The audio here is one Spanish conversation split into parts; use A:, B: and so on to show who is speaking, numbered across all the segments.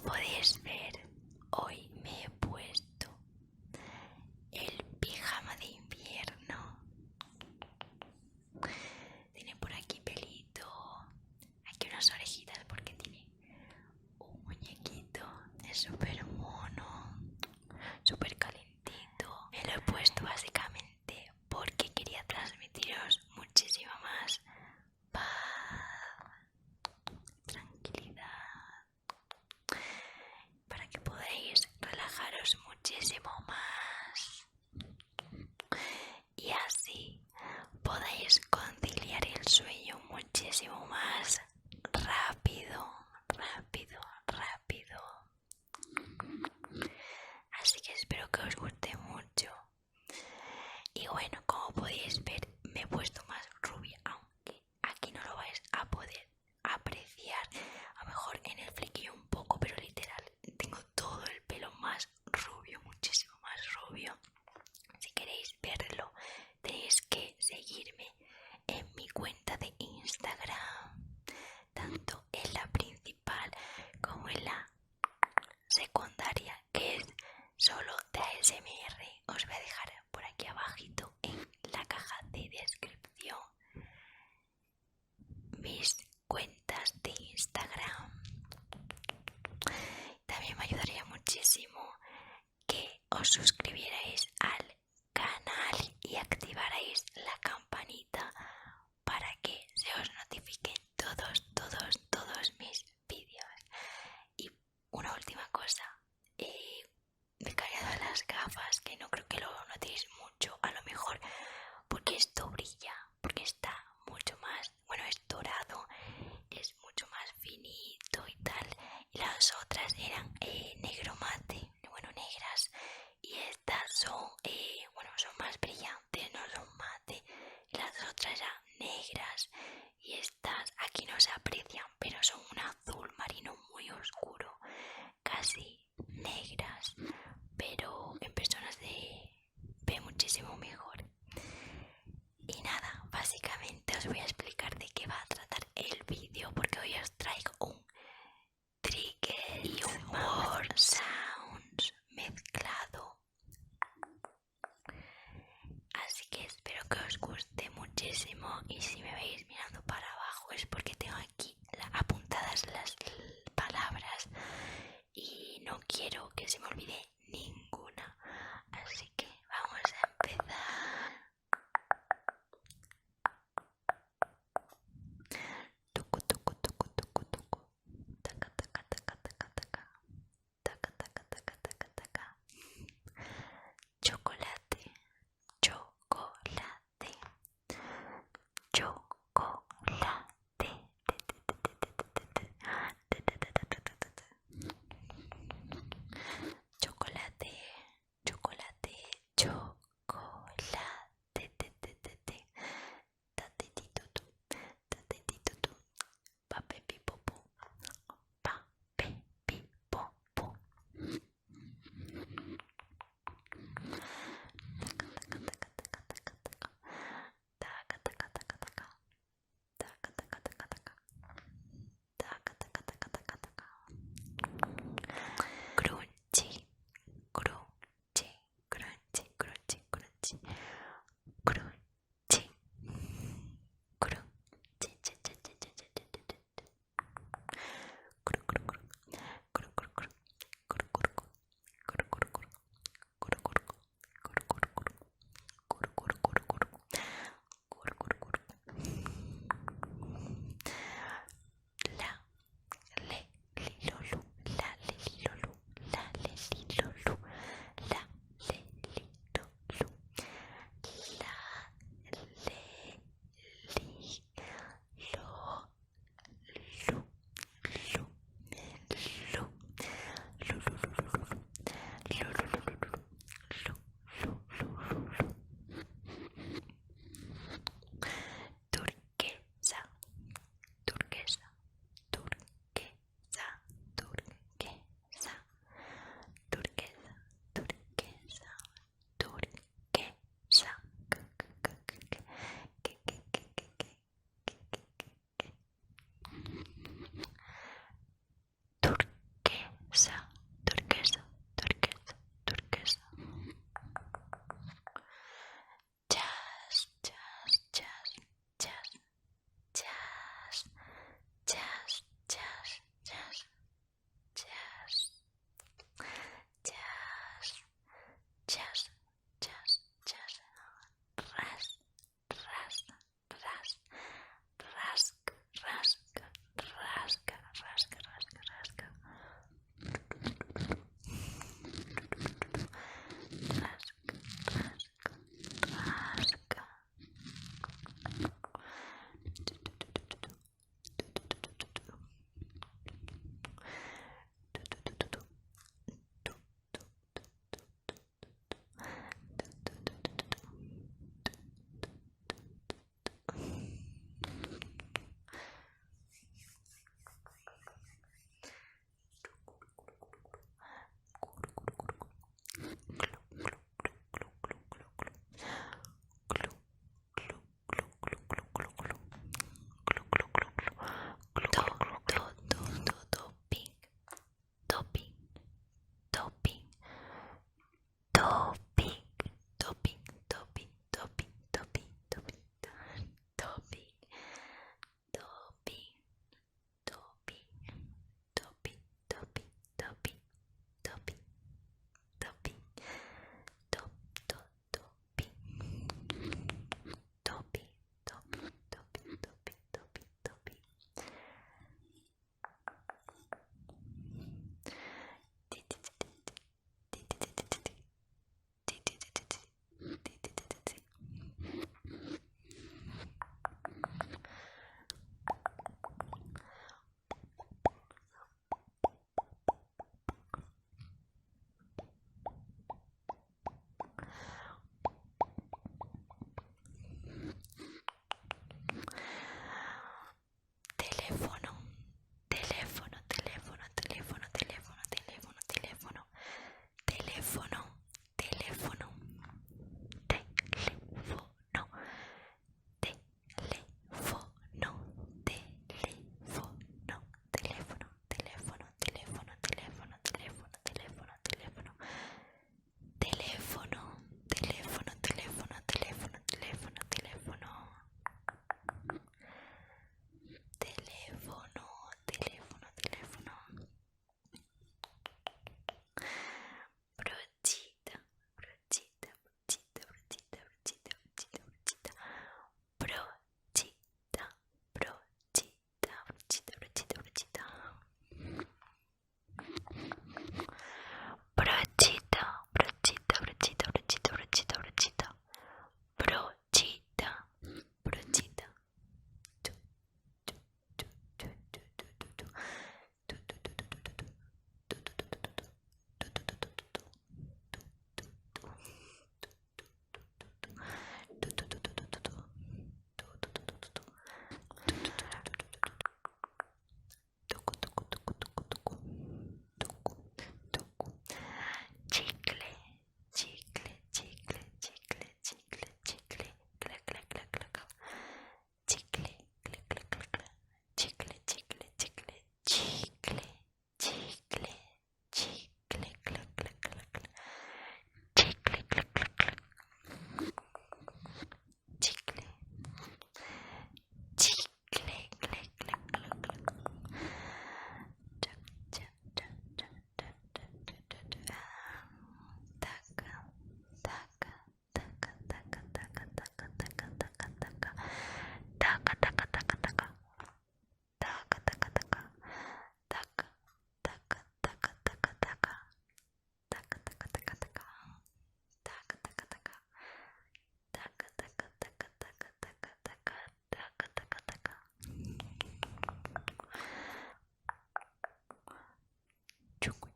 A: Como podéis ver, hoy me he puesto el pijama de invierno. Tiene por aquí pelito, aquí unas orejitas porque tiene un muñequito. Es súper mono, súper calentito. Me lo he puesto básicamente porque quería transmitiros muchísima más paz, tranquilidad, para que podáis relajaros muchísimo más y así podáis conciliar el sueño muchísimo más rápido. Así que espero que os guste mucho. Y bueno, como podéis ver, me he puesto más rubia, aunque aquí no lo vais a poder apreciar. A lo mejor en el flequillo un poco, pero literal, tengo todo el pelo más rubio, muchísimo más rubio. Si queréis verlo, tenéis que seguirme en mi cuenta de Instagram, tanto en la principal como en la secundaria, que es solo de ASMR. Os voy a dejar por aquí abajito en la caja de descripción mis cuentas de Instagram. También me ayudaría muchísimo que os suscribierais al canal y activarais la campanita para que se os notifiquen todos mis vídeos. Y una última cosa, me he cambiado las gafas, que no creo que lo notéis mucho, a lo mejor porque esto brilla, porque está mucho más, bueno, es dorado, es mucho más finito y tal, y las otras eran negro mate, bueno, negras, y estas son, son más brillantes, no son mate, y las otras eran negras, y estas aquí no se aprecian, pero son un azul marino muy oscuro, casi negras, pero en persona se ve muchísimo mejor. Y nada, básicamente os voy a explicar de qué va a tratar el vídeo, porque hoy os traigo un trigger y humor sounds mezclado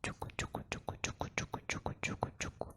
A: chucu, chucu, chucu, chucu, chucu, chucu, chucu, chucu.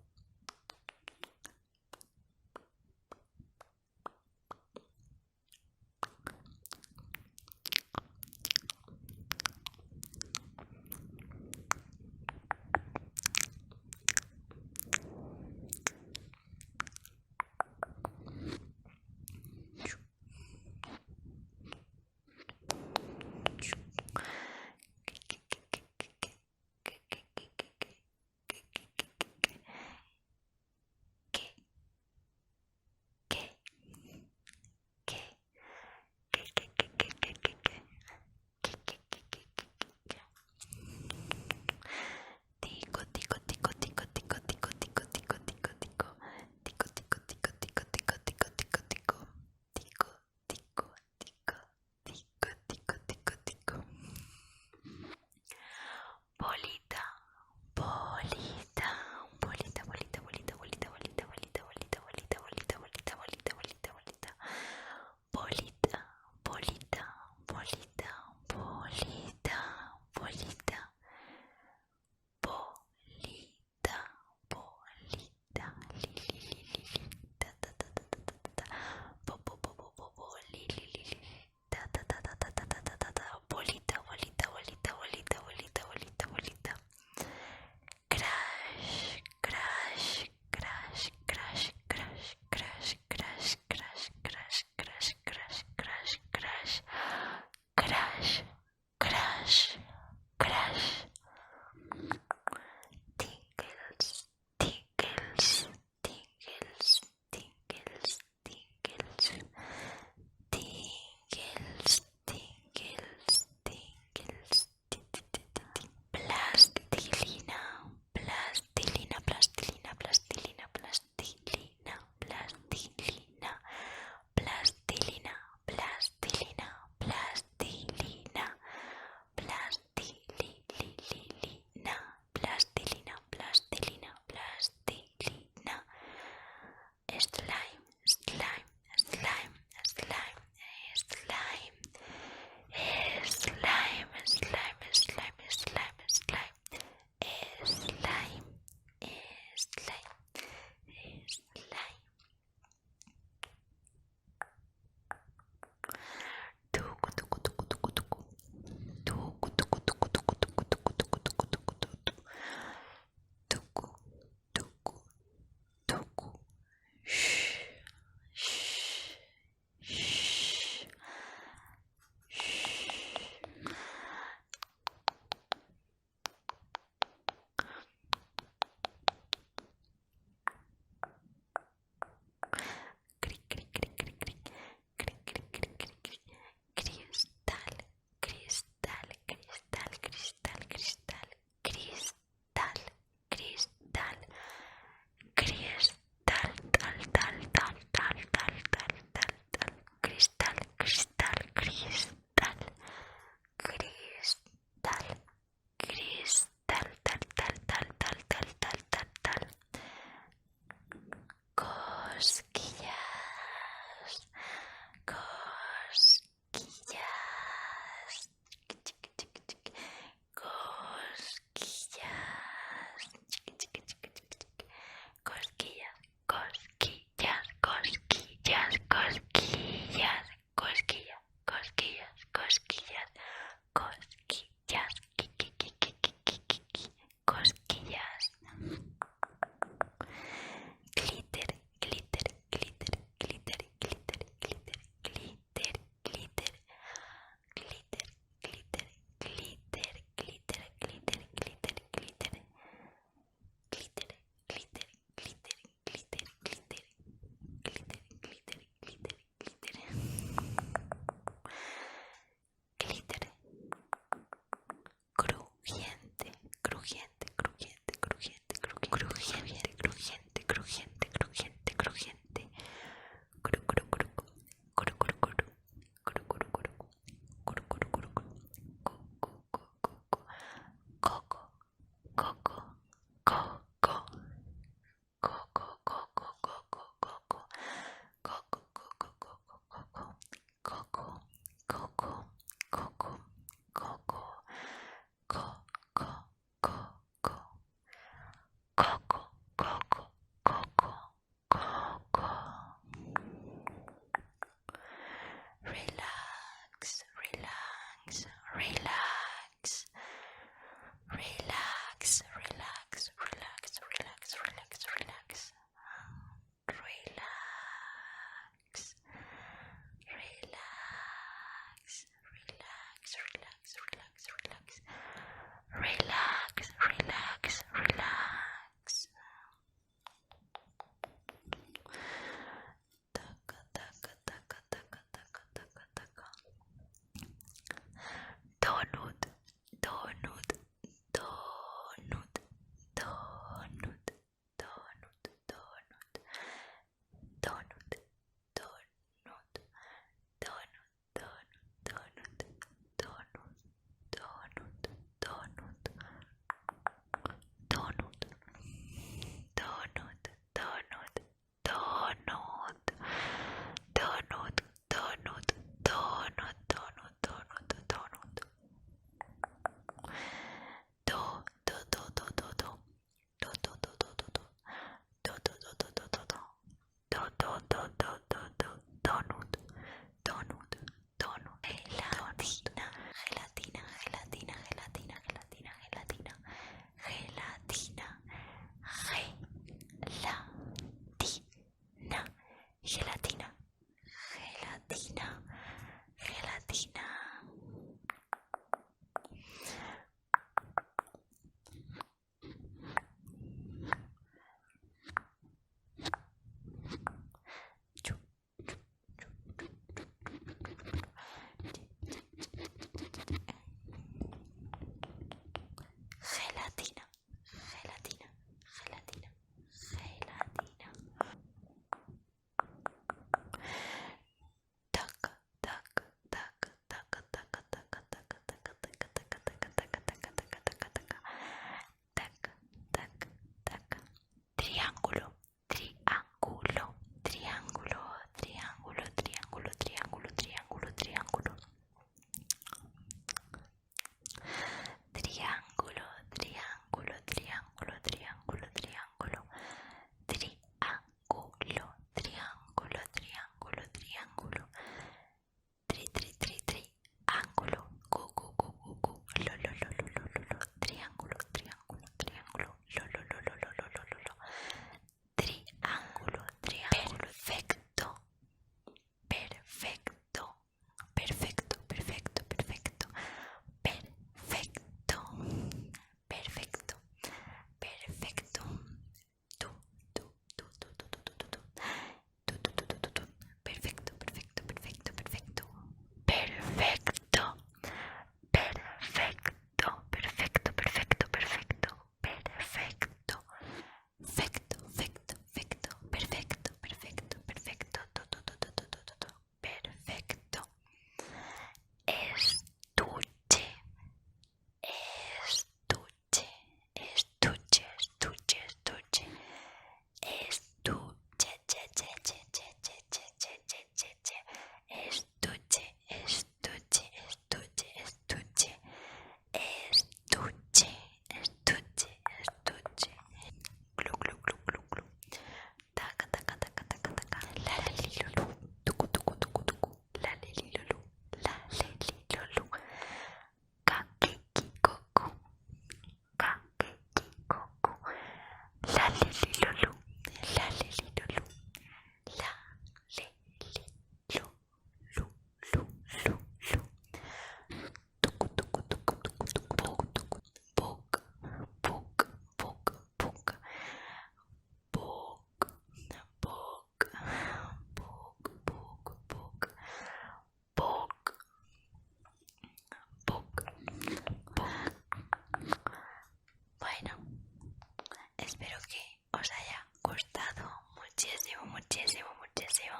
A: muchísimo, muchísimo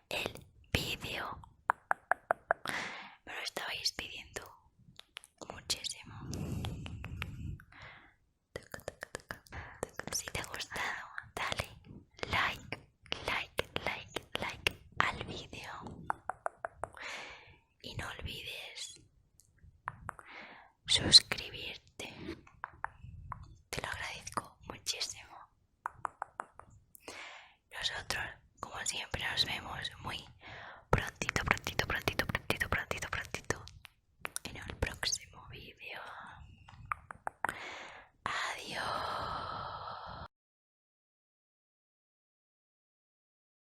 A: el vídeo. Me lo estabais pidiendo muchísimo. Si te ha gustado, dale like, like, like, like al vídeo. Y no olvides suscribirte. Te lo agradezco muchísimo. Nosotros, como siempre, nos vemos muy